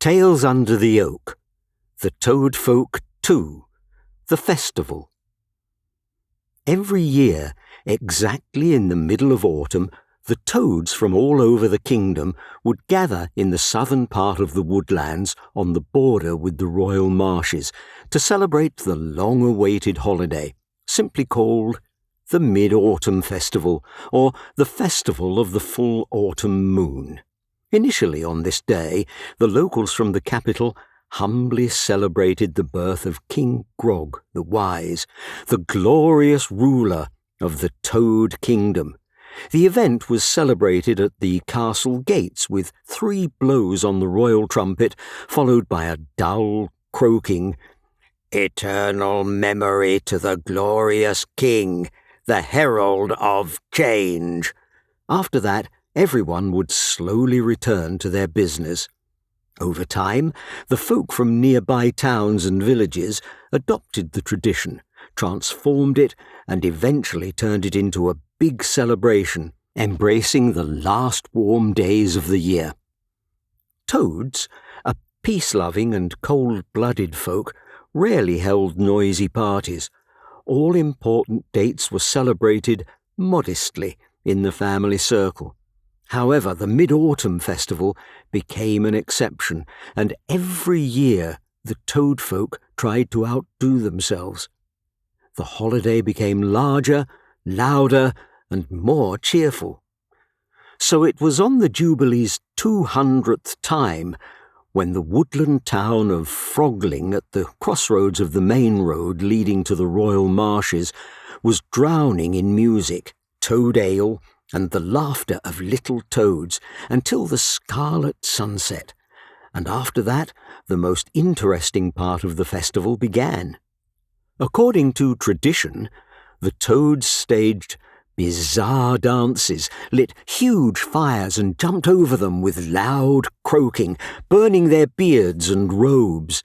Tales Under the Oak, The Toad Folk 2, The Festival. Every year, exactly in the middle of autumn, the toads from all over the kingdom would gather in the southern part of the woodlands on the border with the royal marshes to celebrate the long-awaited holiday, simply called the Mid-Autumn Festival, or the Festival of the Full Autumn Moon. Initially on this day, the locals from the capital humbly celebrated the birth of King Grog the Wise, the glorious ruler of the Toad Kingdom. The event was celebrated at the castle gates with 3 blows on the royal trumpet, followed by a dull, croaking, "Eternal memory to the glorious king, the herald of change." After that, everyone would slowly return to their business. Over time, the folk from nearby towns and villages adopted the tradition, transformed it, and eventually turned it into a big celebration, embracing the last warm days of the year. Toads, a peace-loving and cold-blooded folk, rarely held noisy parties. All important dates were celebrated modestly in the family circle. However, the Mid-Autumn Festival became an exception, and every year the toad folk tried to outdo themselves. The holiday became larger, louder, and more cheerful. So it was on the Jubilee's 200th time, when the woodland town of Frogling at the crossroads of the main road leading to the royal marshes was drowning in music, toad ale, and the laughter of little toads until the scarlet sunset, and after that the most interesting part of the festival began. According to tradition, the toads staged bizarre dances, lit huge fires and jumped over them with loud croaking, burning their beards and robes.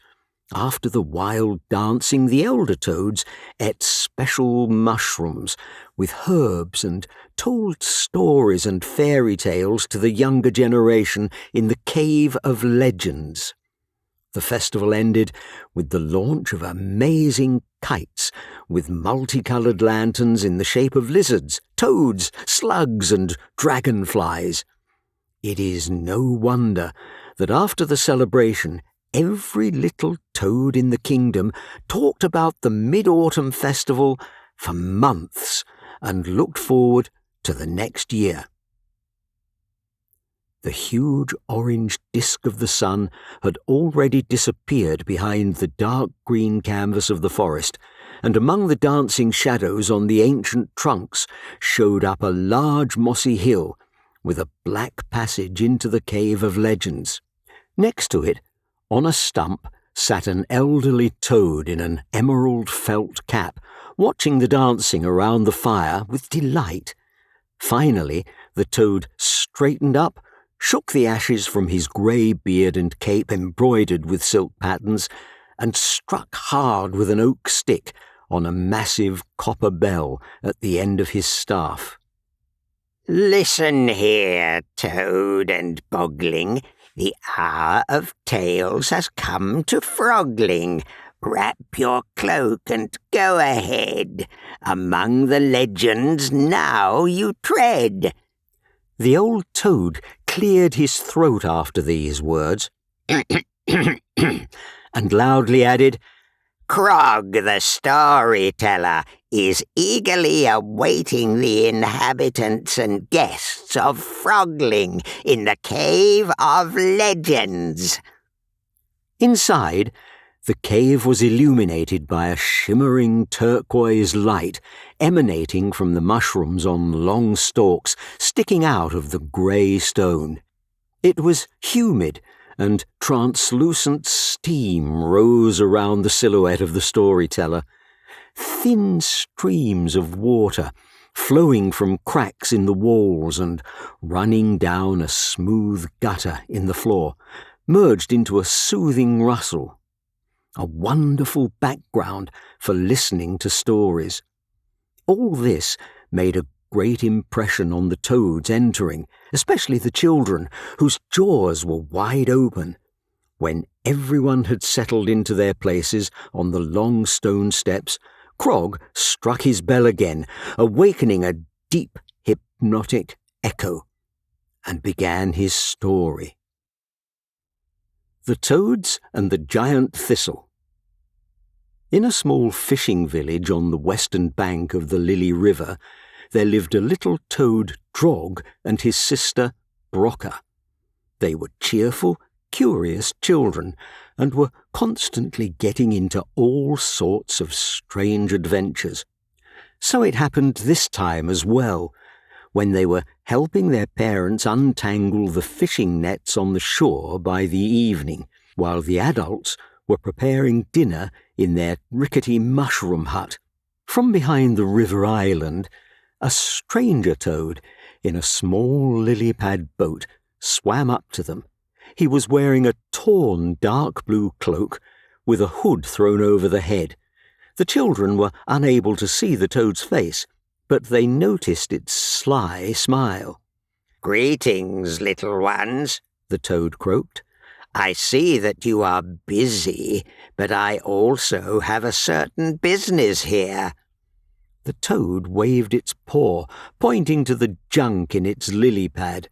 After the wild dancing, the elder toads ate special mushrooms with herbs and told stories and fairy tales to the younger generation in the Cave of Legends. The festival ended with the launch of amazing kites with multicoloured lanterns in the shape of lizards, toads, slugs, and dragonflies. It is no wonder that after the celebration, every little toad in the kingdom talked about the Mid-Autumn Festival for months and looked forward to the next year. The huge orange disk of the sun had already disappeared behind the dark green canvas of the forest, and among the dancing shadows on the ancient trunks showed up a large mossy hill with a black passage into the Cave of Legends. Next to it, on a stump, sat an elderly toad in an emerald felt cap, watching the dancing around the fire with delight. Finally, the toad straightened up, shook the ashes from his grey beard and cape embroidered with silk patterns, and struck hard with an oak stick on a massive copper bell at the end of his staff. "Listen here, Toad and Bogling. The hour of tales has come to Frogling. Wrap your cloak and go ahead. Among the legends now you tread." The old toad cleared his throat after these words, and loudly added, "Krog the storyteller is eagerly awaiting the inhabitants and guests of Frogling in the Cave of Legends." Inside, the cave was illuminated by a shimmering turquoise light emanating from the mushrooms on long stalks sticking out of the grey stone. It was humid, and translucent steam rose around the silhouette of the storyteller. Thin streams of water, flowing from cracks in the walls and running down a smooth gutter in the floor, merged into a soothing rustle. A wonderful background for listening to stories. All this made a great impression on the toads entering, especially the children, whose jaws were wide open. When everyone had settled into their places on the long stone steps, Krog struck his bell again, awakening a deep, hypnotic echo, and began his story. The Toads and the Giant Thistle. In a small fishing village on the western bank of the Lily River, there lived a little toad Drog and his sister Brocka. They were cheerful, curious children, and were constantly getting into all sorts of strange adventures. So it happened this time as well, when they were helping their parents untangle the fishing nets on the shore by the evening, while the adults were preparing dinner in their rickety mushroom hut. From behind the river island, a stranger toad in a small lily-pad boat swam up to them. He was wearing a torn dark blue cloak with a hood thrown over the head. The children were unable to see the toad's face, but they noticed its sly smile. "Greetings, little ones," the toad croaked. "I see that you are busy, but I also have a certain business here." The toad waved its paw, pointing to the junk in its lily pad.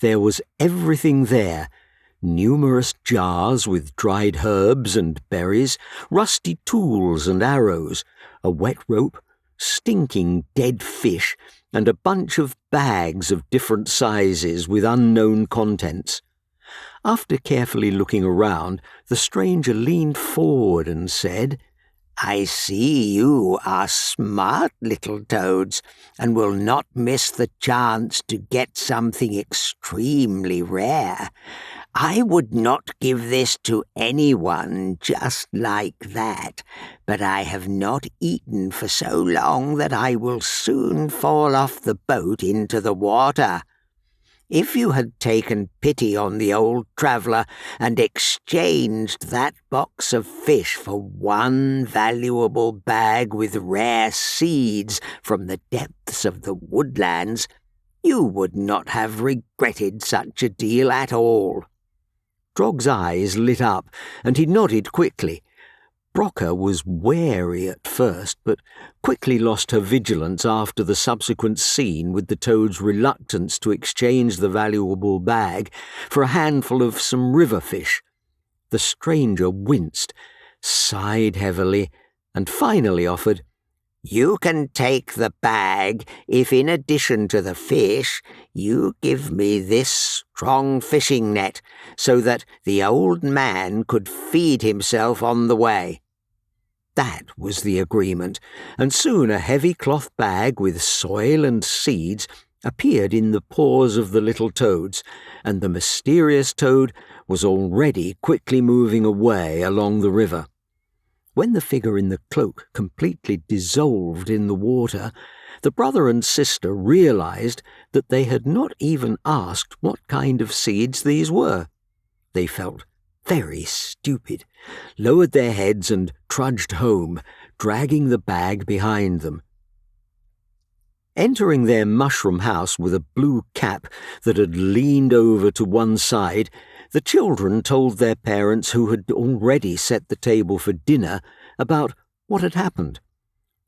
There was everything there: numerous jars with dried herbs and berries, rusty tools and arrows, a wet rope, stinking dead fish, and a bunch of bags of different sizes with unknown contents. After carefully looking around, the stranger leaned forward and said, "I see you are smart little toads, and will not miss the chance to get something extremely rare. I would not give this to anyone just like that, but I have not eaten for so long that I will soon fall off the boat into the water. If you had taken pity on the old traveller and exchanged that box of fish for one valuable bag with rare seeds from the depths of the woodlands, you would not have regretted such a deal at all." Drog's eyes lit up, and he nodded quickly. Brocka was wary at first, but quickly lost her vigilance after the subsequent scene with the toad's reluctance to exchange the valuable bag for a handful of some river fish. The stranger winced, sighed heavily, and finally offered, "You can take the bag if, in addition to the fish, you give me this strong fishing net, so that the old man could feed himself on the way." That was the agreement, and soon a heavy cloth bag with soil and seeds appeared in the paws of the little toads, and the mysterious toad was already quickly moving away along the river. When the figure in the cloak completely dissolved in the water, the brother and sister realized that they had not even asked what kind of seeds these were. They felt very stupid, lowered their heads and trudged home, dragging the bag behind them. Entering their mushroom house with a blue cap that had leaned over to one side, the children told their parents, who had already set the table for dinner, about what had happened.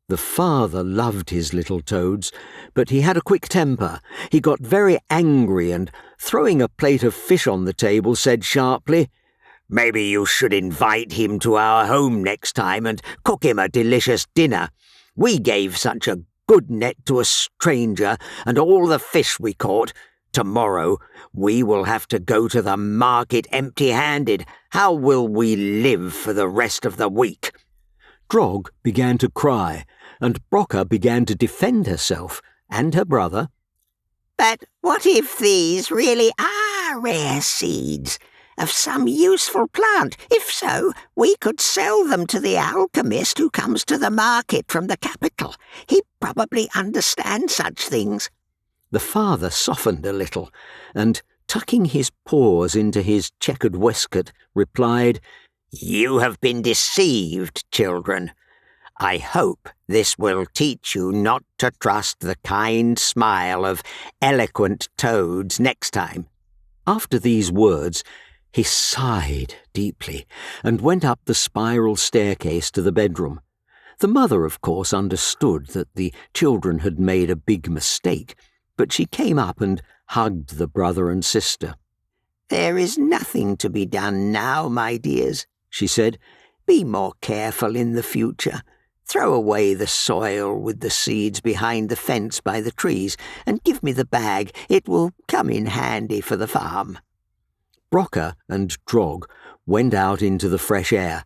The father loved his little toads, but he had a quick temper. He got very angry and, throwing a plate of fish on the table, said sharply, "Maybe you should invite him to our home next time and cook him a delicious dinner. We gave such a good net to a stranger, and all the fish we caught. Tomorrow we will have to go to the market empty-handed. How will we live for the rest of the week?" Drog began to cry, and Brocka began to defend herself and her brother. "But what if these really are rare seeds of some useful plant? If so, we could sell them to the alchemist who comes to the market from the capital. He probably understands such things." The father softened a little, and, tucking his paws into his checkered waistcoat, replied, "You have been deceived, children. I hope this will teach you not to trust the kind smile of eloquent toads next time." After these words, He sighed deeply and went up the spiral staircase to the bedroom. The mother, of course, understood that the children had made a big mistake, but she came up and hugged the brother and sister. "There is nothing to be done now, my dears," she said. "Be more careful in the future. Throw away the soil with the seeds behind the fence by the trees, and give me the bag. It will come in handy for the farm." Brocker and Drog went out into the fresh air.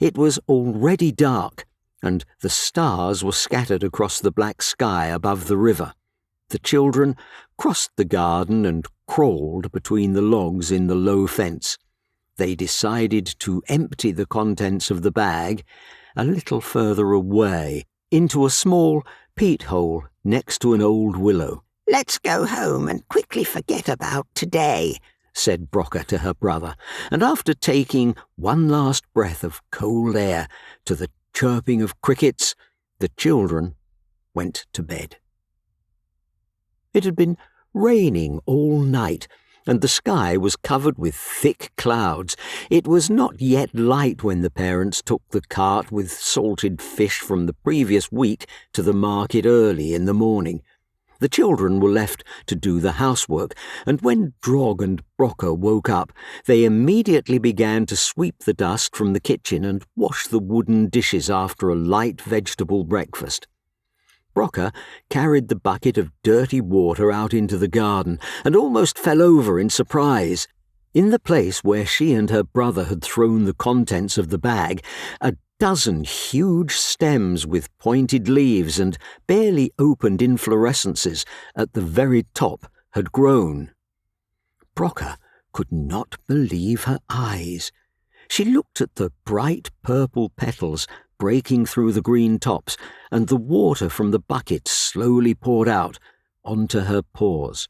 It was already dark, and the stars were scattered across the black sky above the river. The children crossed the garden and crawled between the logs in the low fence. They decided to empty the contents of the bag a little further away, into a small peat hole next to an old willow. "Let's go home and quickly forget about today," said Brocker to her brother, and after taking one last breath of cold air to the chirping of crickets, the children went to bed. It had been raining all night, and the sky was covered with thick clouds. It was not yet light when the parents took the cart with salted fish from the previous week to the market early in the morning. The children were left to do the housework, and when Drog and Brocker woke up, they immediately began to sweep the dust from the kitchen and wash the wooden dishes after a light vegetable breakfast. Brocker carried the bucket of dirty water out into the garden and almost fell over in surprise. In the place where she and her brother had thrown the contents of the bag, a dozen huge stems with pointed leaves and barely opened inflorescences at the very top had grown. Brocker could not believe her eyes. She looked at the bright purple petals breaking through the green tops, and the water from the bucket slowly poured out onto her paws.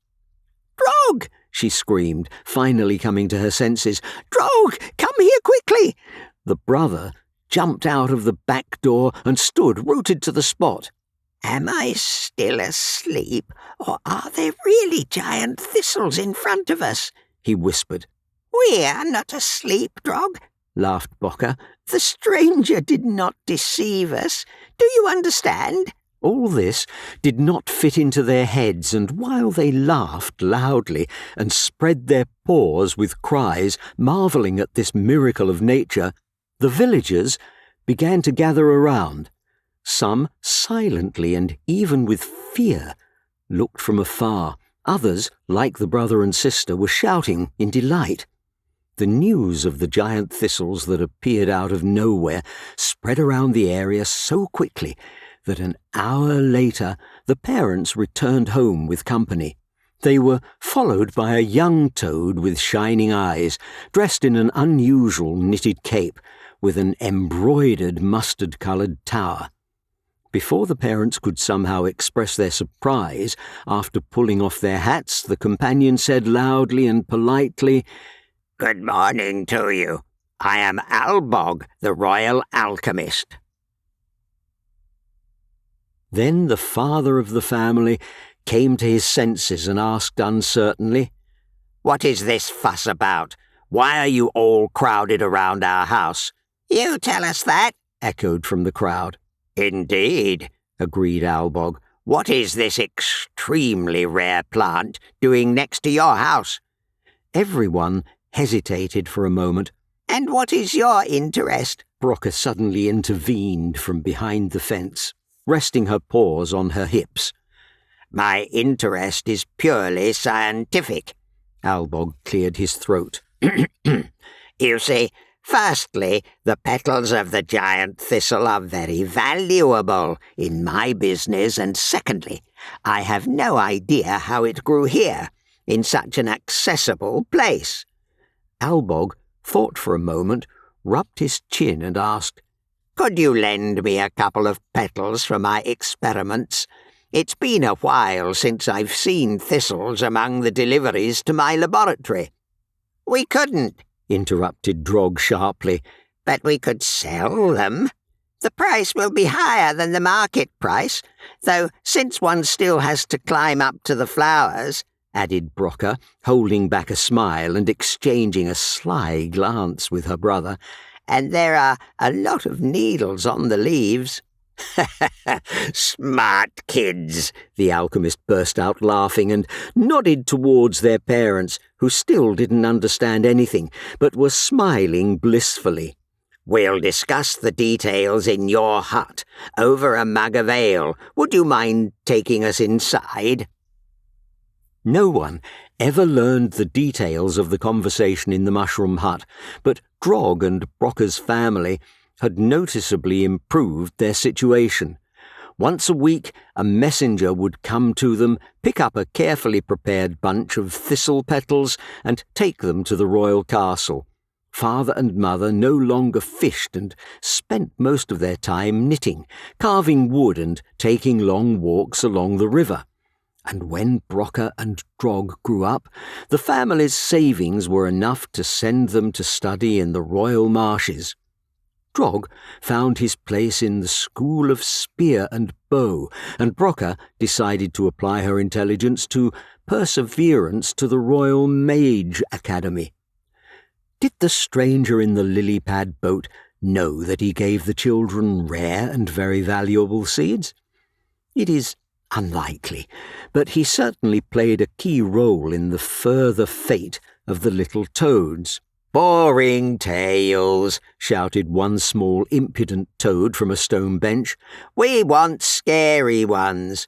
"Drog!" she screamed, finally coming to her senses. "Drog, come here quickly!" The brother jumped out of the back door and stood rooted to the spot. "Am I still asleep, or are there really giant thistles in front of us?" he whispered. "We are not asleep, Drog," laughed Brocker. "The stranger did not deceive us. Do you understand?" All this did not fit into their heads, and while they laughed loudly and spread their paws with cries, marvelling at this miracle of nature, the villagers began to gather around. Some silently and even with fear looked from afar. Others, like the brother and sister, were shouting in delight. The news of the giant thistles that appeared out of nowhere spread around the area so quickly that an hour later the parents returned home with company. They were followed by a young toad with shining eyes, dressed in an unusual knitted cape with an embroidered mustard-coloured tower. Before the parents could somehow express their surprise, after pulling off their hats, the companion said loudly and politely, "Good morning to you. I am Albog, the royal alchemist." Then the father of the family came to his senses and asked uncertainly, "What is this fuss about? Why are you all crowded around our house?" "You tell us that," echoed from the crowd. "Indeed," agreed Albog. "What is this extremely rare plant doing next to your house?" Everyone hesitated for a moment. "And what is your interest?" Brocker suddenly intervened from behind the fence, resting her paws on her hips. "My interest is purely scientific." Albog cleared his throat. "You see, firstly, the petals of the giant thistle are very valuable in my business, and secondly, I have no idea how it grew here, in such an accessible place." Albog thought for a moment, rubbed his chin and asked, "Could you lend me a couple of petals for my experiments? It's been a while since I've seen thistles among the deliveries to my laboratory." "We couldn't," interrupted Drog sharply. "But we could sell them. The price will be higher than the market price, though since one still has to climb up to the flowers, added Brocker, holding back a smile and exchanging a sly glance with her brother. And there are a lot of needles on the leaves. Smart kids, the alchemist burst out laughing and nodded towards their parents, who still didn't understand anything, but were smiling blissfully. We'll discuss the details in your hut over a mug of ale. Would you mind taking us inside? No one ever learned the details of the conversation in the mushroom hut, but Grog and Brocker's family had noticeably improved their situation. Once a week, a messenger would come to them, pick up a carefully prepared bunch of thistle petals, and take them to the royal castle. Father and mother no longer fished and spent most of their time knitting, carving wood and taking long walks along the river. And when Brocker and Grog grew up, the family's savings were enough to send them to study in the royal marshes. Grog found his place in the School of Spear and Bow, and Brocker decided to apply her intelligence to perseverance to the Royal Mage Academy. Did the stranger in the lily-pad boat know that he gave the children rare and very valuable seeds? It is unlikely, but he certainly played a key role in the further fate of the little toads. Boring tales, shouted one small impudent toad from a stone bench. We want scary ones.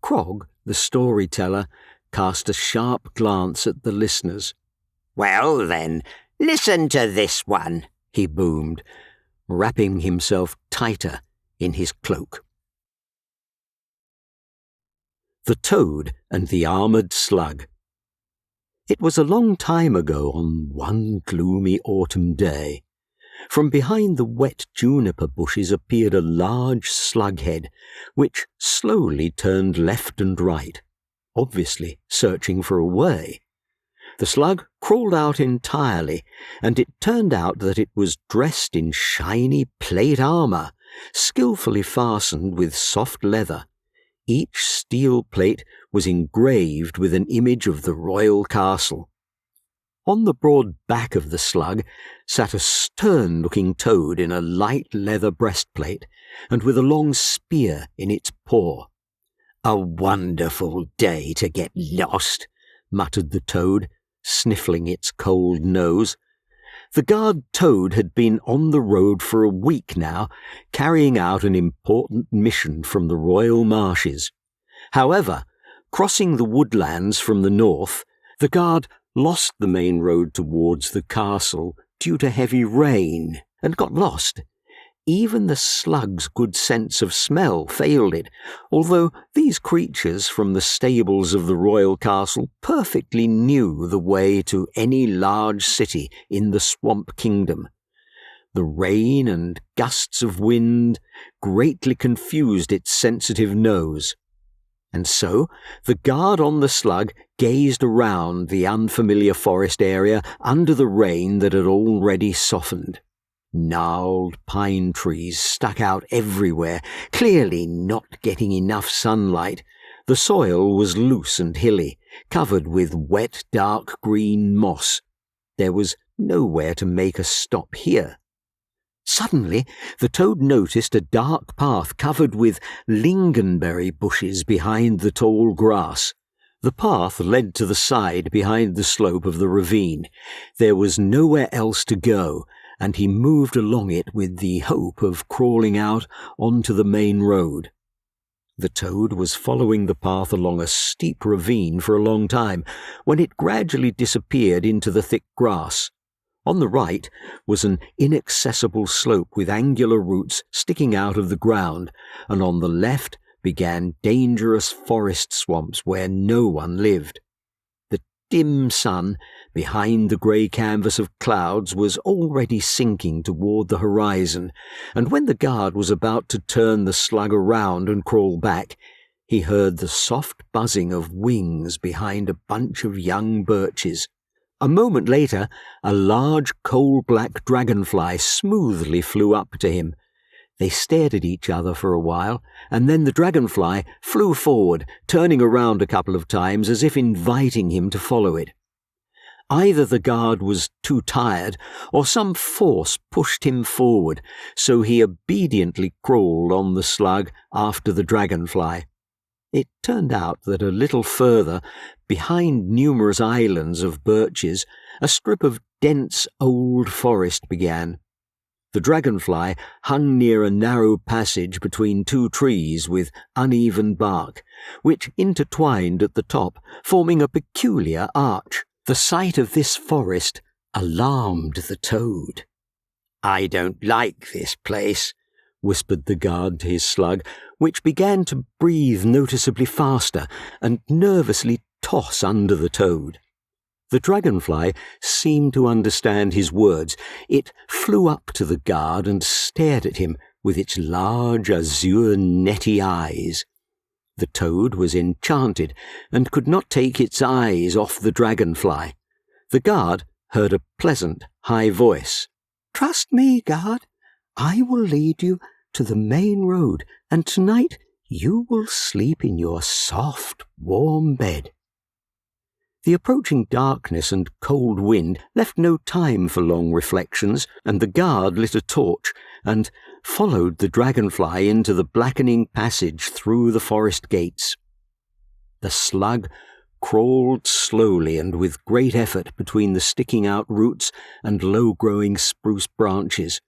Krog, the storyteller, cast a sharp glance at the listeners. Well then, listen to this one, he boomed, wrapping himself tighter in his cloak. The Toad and the Armoured Slug. It was a long time ago on one gloomy autumn day. From behind the wet juniper bushes appeared a large slug head, which slowly turned left and right, obviously searching for a way. The slug crawled out entirely, and it turned out that it was dressed in shiny plate armour, skillfully fastened with soft leather. Each steel plate was engraved with an image of the royal castle. On the broad back of the slug sat a stern-looking toad in a light leather breastplate, and with a long spear in its paw. "A wonderful day to get lost," muttered the toad, sniffling its cold nose. The guard toad had been on the road for a week now, carrying out an important mission from the royal marshes. However, crossing the woodlands from the north, the guard lost the main road towards the castle due to heavy rain and got lost. Even the slug's good sense of smell failed it, although these creatures from the stables of the royal castle perfectly knew the way to any large city in the Swamp Kingdom. The rain and gusts of wind greatly confused its sensitive nose. And so the guard on the slug gazed around the unfamiliar forest area under the rain that had already softened. Gnarled pine trees stuck out everywhere, clearly not getting enough sunlight. The soil was loose and hilly, covered with wet, dark green moss. There was nowhere to make a stop here. Suddenly, the toad noticed a dark path covered with lingonberry bushes behind the tall grass. The path led to the side behind the slope of the ravine. There was nowhere else to go, and he moved along it with the hope of crawling out onto the main road. The toad was following the path along a steep ravine for a long time, when it gradually disappeared into the thick grass. On the right was an inaccessible slope with angular roots sticking out of the ground, and on the left began dangerous forest swamps where no one lived. The dim sun, behind the grey canvas of clouds, was already sinking toward the horizon, and when the guard was about to turn the slug around and crawl back, he heard the soft buzzing of wings behind a bunch of young birches. A moment later, a large coal-black dragonfly smoothly flew up to him. They stared at each other for a while, and then the dragonfly flew forward, turning around a couple of times as if inviting him to follow it. Either the guard was too tired, or some force pushed him forward, so he obediently crawled on the slug after the dragonfly. It turned out that a little further, behind numerous islands of birches, a strip of dense old forest began. The dragonfly hung near a narrow passage between two trees with uneven bark, which intertwined at the top, forming a peculiar arch. The sight of this forest alarmed the toad. "I don't like this place," whispered the guard to his slug, which began to breathe noticeably faster and nervously toss under the toad. The dragonfly seemed to understand his words. It flew up to the guard and stared at him with its large azure netty eyes. The toad was enchanted and could not take its eyes off the dragonfly. The guard heard a pleasant, high voice. "Trust me, guard. I will lead you to the main road, and tonight you will sleep in your soft, warm bed." The approaching darkness and cold wind left no time for long reflections, and the guard lit a torch and followed the dragonfly into the blackening passage through the forest gates. The slug crawled slowly and with great effort between the sticking-out roots and low-growing spruce branches.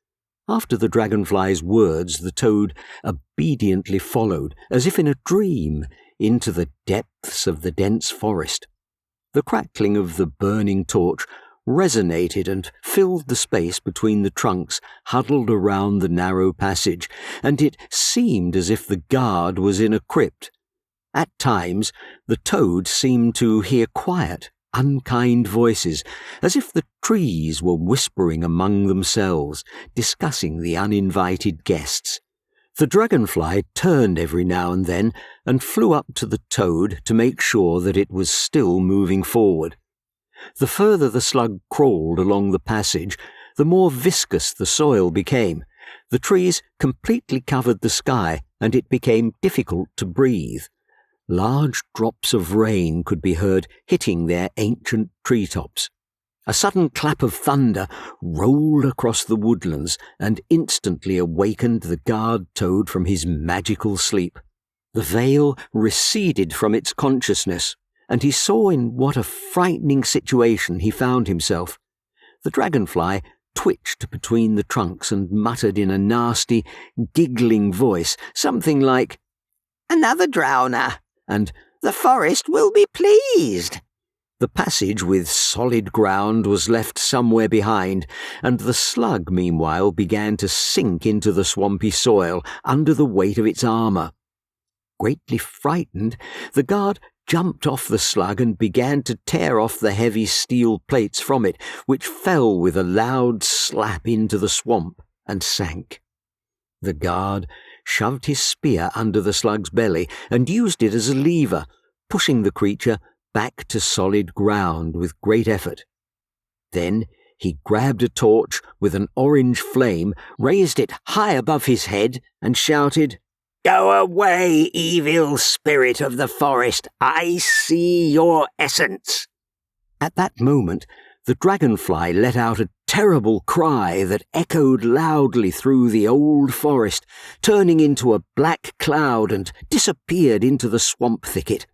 After the dragonfly's words, the toad obediently followed, as if in a dream, into the depths of the dense forest. The crackling of the burning torch resonated and filled the space between the trunks huddled around the narrow passage, and it seemed as if the guard was in a crypt. At times, the toad seemed to hear quiet, unkind voices, as if the trees were whispering among themselves, discussing the uninvited guests. The dragonfly turned every now and then and flew up to the toad to make sure that it was still moving forward. The further the slug crawled along the passage, the more viscous the soil became. The trees completely covered the sky, and it became difficult to breathe. Large drops of rain could be heard hitting their ancient treetops. A sudden clap of thunder rolled across the woodlands and instantly awakened the guard toad from his magical sleep. The veil receded from its consciousness, and he saw in what a frightening situation he found himself. The dragonfly twitched between the trunks and muttered in a nasty, giggling voice something like, "Another drowner, and the forest will be pleased." the passage with solid ground was left somewhere behind, and the slug meanwhile began to sink into the swampy soil under the weight of its armour. Greatly frightened, the guard jumped off the slug and began to tear off the heavy steel plates from it, which fell with a loud slap into the swamp and sank. The guard shoved his spear under the slug's belly and used it as a lever, pushing the creature back to solid ground with great effort. Then he grabbed a torch with an orange flame, raised it high above his head, and shouted, "Go away, evil spirit of the forest! I see your essence!" At that moment, the dragonfly let out a terrible cry that echoed loudly through the old forest, turning into a black cloud and disappeared into the swamp thicket.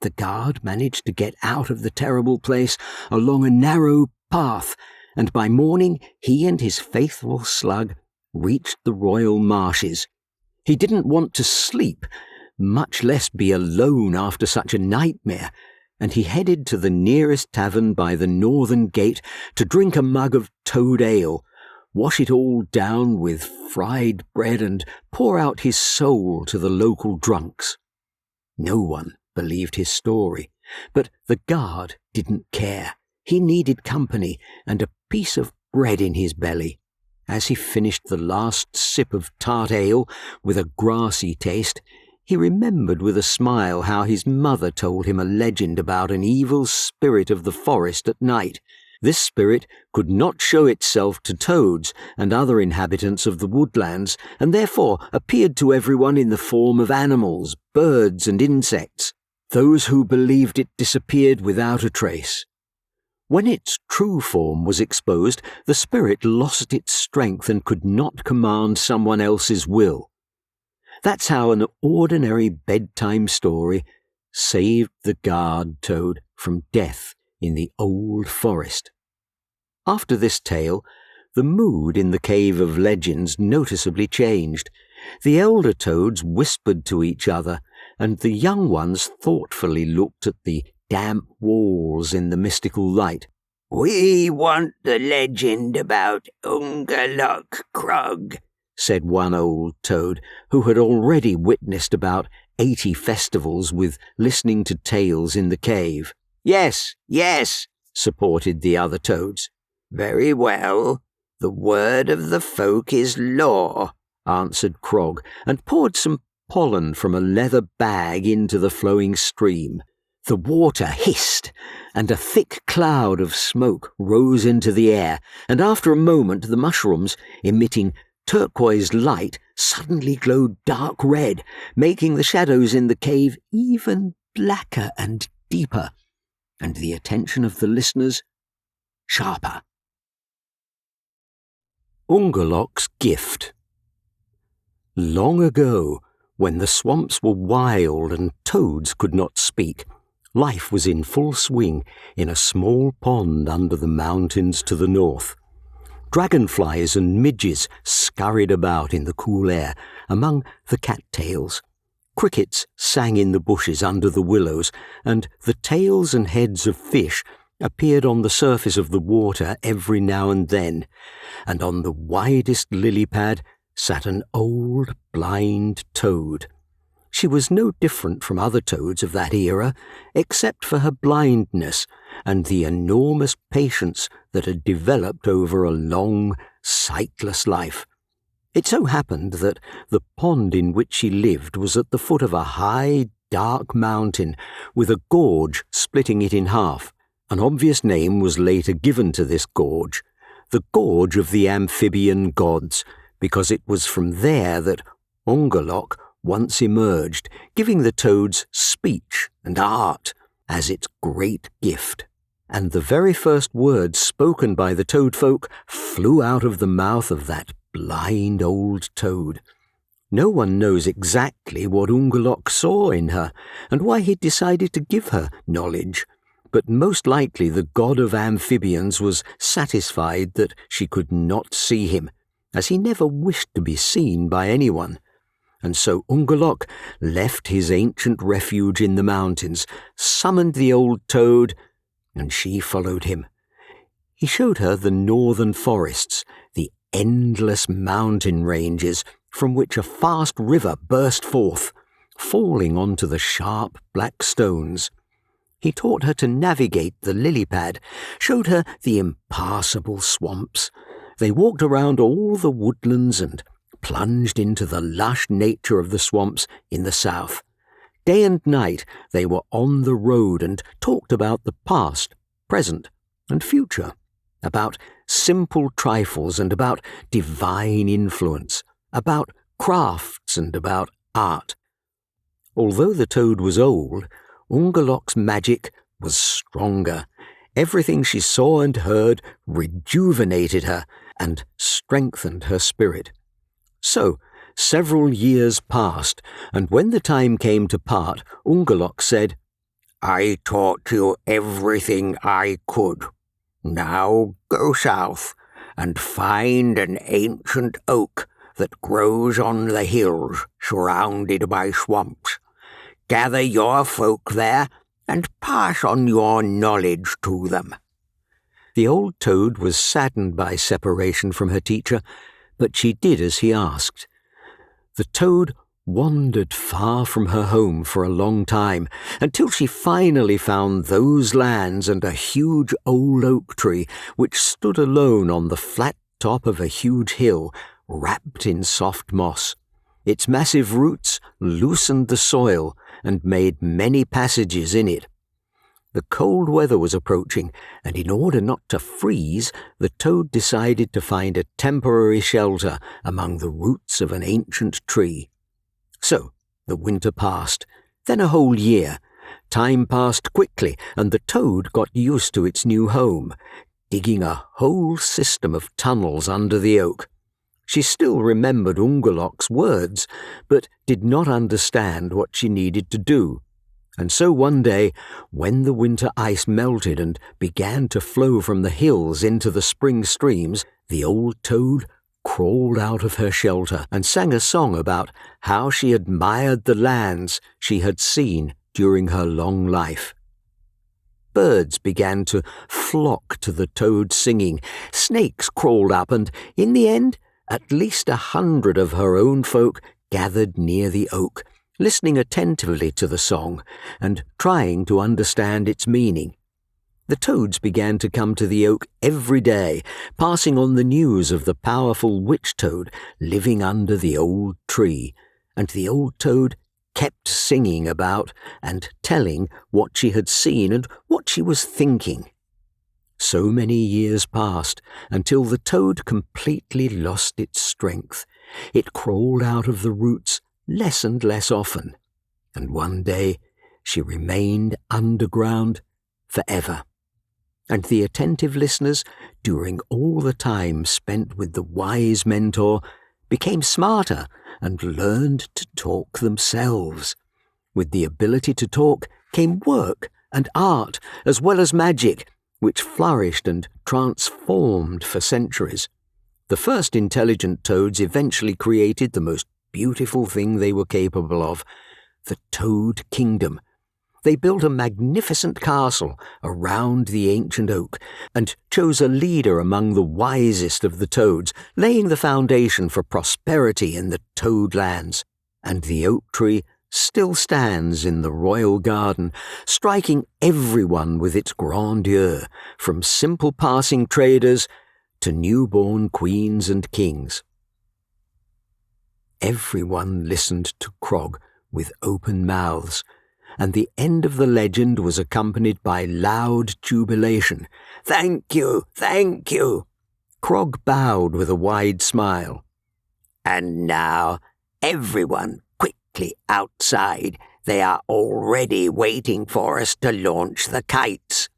The guard managed to get out of the terrible place along a narrow path, and by morning he and his faithful slug reached the royal marshes. He didn't want to sleep, much less be alone after such a nightmare, and he headed to the nearest tavern by the northern gate to drink a mug of toad ale, wash it all down with fried bread, and pour out his soul to the local drunks. No one believed his story, but the guard didn't care. He needed company and a piece of bread in his belly. As he finished the last sip of tart ale with a grassy taste, he remembered with a smile how his mother told him a legend about an evil spirit of the forest at night, This spirit could not show itself to toads and other inhabitants of the woodlands, and therefore appeared to everyone in the form of animals, birds, and insects. Those who believed it disappeared without a trace. When its true form was exposed, the spirit lost its strength and could not command someone else's will. That's how an ordinary bedtime story saved the guard toad from death in the old forest. After this tale, the mood in the Cave of Legends noticeably changed. The elder toads whispered to each other, and the young ones thoughtfully looked at the damp walls in the mystical light. "We want the legend about Ungolokk, Krog," said one old toad, who had already witnessed about 80 festivals with listening to tales in the cave. Yes, yes, supported the other toads. "Very well. The word of the folk is law," answered Krog, and poured some pollen from a leather bag into the flowing stream. The water hissed, and a thick cloud of smoke rose into the air, and after a moment the mushrooms, emitting turquoise light, suddenly glowed dark red, making the shadows in the cave even blacker and deeper, and the attention of the listeners sharper. Ungolokk's Gift. Long ago, when the swamps were wild and toads could not speak, life was in full swing in a small pond under the mountains to the north. Dragonflies and midges scurried about in the cool air among the cattails. Crickets sang in the bushes under the willows, and the tails and heads of fish appeared on the surface of the water every now and then, and on the widest lily pad sat an old blind toad. She was no different from other toads of that era, except for her blindness and the enormous patience that had developed over a long, sightless life. It so happened that the pond in which she lived was at the foot of a high, dark mountain, with a gorge splitting it in half. An obvious name was later given to this gorge, the Gorge of the Amphibian Gods, because it was from there that Ungolokk once emerged, giving the toads speech and art as its great gift. And the very first words spoken by the toad folk flew out of the mouth of that blind old toad. No one knows exactly what Ungolokk saw in her, and why he decided to give her knowledge, but most likely the god of amphibians was satisfied that she could not see him, as he never wished to be seen by anyone. And so Ungolokk left his ancient refuge in the mountains, summoned the old toad, and she followed him. He showed her the northern forests, the endless mountain ranges from which a fast river burst forth, falling onto the sharp black stones. He taught her to navigate the lily pad, showed her the impassable swamps. They walked around all the woodlands and plunged into the lush nature of the swamps in the south. Day and night they were on the road and talked about the past, present, and future, about simple trifles and about divine influence, about crafts and about art. Although the toad was old, Ungolokk's magic was stronger. Everything she saw and heard rejuvenated her and strengthened her spirit. So, several years passed, and when the time came to part, Ungolokk said, "I taught you everything I could. Now go south and find an ancient oak that grows on the hills surrounded by swamps. Gather your folk there and pass on your knowledge to them." The old toad was saddened by separation from her teacher, but she did as he asked. The toad wandered far from her home for a long time, until she finally found those lands and a huge old oak tree which stood alone on the flat top of a huge hill, wrapped in soft moss. Its massive roots loosened the soil and made many passages in it. The cold weather was approaching, and in order not to freeze, the toad decided to find a temporary shelter among the roots of an ancient tree. So the winter passed, then a whole year. Time passed quickly, and the toad got used to its new home, digging a whole system of tunnels under the oak. She still remembered Ungolokk's words, but did not understand what she needed to do. And so one day, when the winter ice melted and began to flow from the hills into the spring streams, the old toad crawled out of her shelter and sang a song about how she admired the lands she had seen during her long life. Birds began to flock to the toad's singing, snakes crawled up, and in the end, at least 100 of her own folk gathered near the oak, listening attentively to the song and trying to understand its meaning. The toads began to come to the oak every day, passing on the news of the powerful witch toad living under the old tree, and the old toad kept singing about and telling what she had seen and what she was thinking. So many years passed until the toad completely lost its strength. It crawled out of the roots less and less often, and one day she remained underground forever. And the attentive listeners, during all the time spent with the wise mentor, became smarter and learned to talk themselves. With the ability to talk came work and art, as well as magic, which flourished and transformed for centuries. The first intelligent toads eventually created the most beautiful thing they were capable of, the Toad Kingdom. They built a magnificent castle around the ancient oak and chose a leader among the wisest of the toads, laying the foundation for prosperity in the Toadlands. And the oak tree still stands in the royal garden, striking everyone with its grandeur, from simple passing traders to newborn queens and kings. Everyone listened to Krog with open mouths, and the end of the legend was accompanied by loud jubilation. "Thank you, thank you!" Krog bowed with a wide smile. "And now, everyone quickly outside. They are already waiting for us to launch the kites."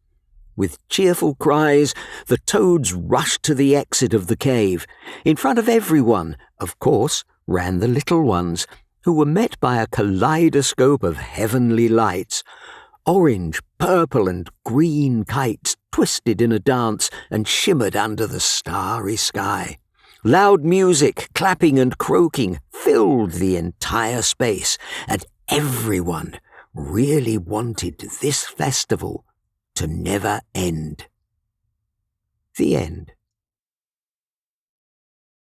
With cheerful cries, the toads rushed to the exit of the cave. In front of everyone, of course, ran the little ones, who were met by a kaleidoscope of heavenly lights. Orange, purple, and green kites twisted in a dance and shimmered under the starry sky. Loud music, clapping and croaking, filled the entire space, and everyone really wanted this festival to never end. The end.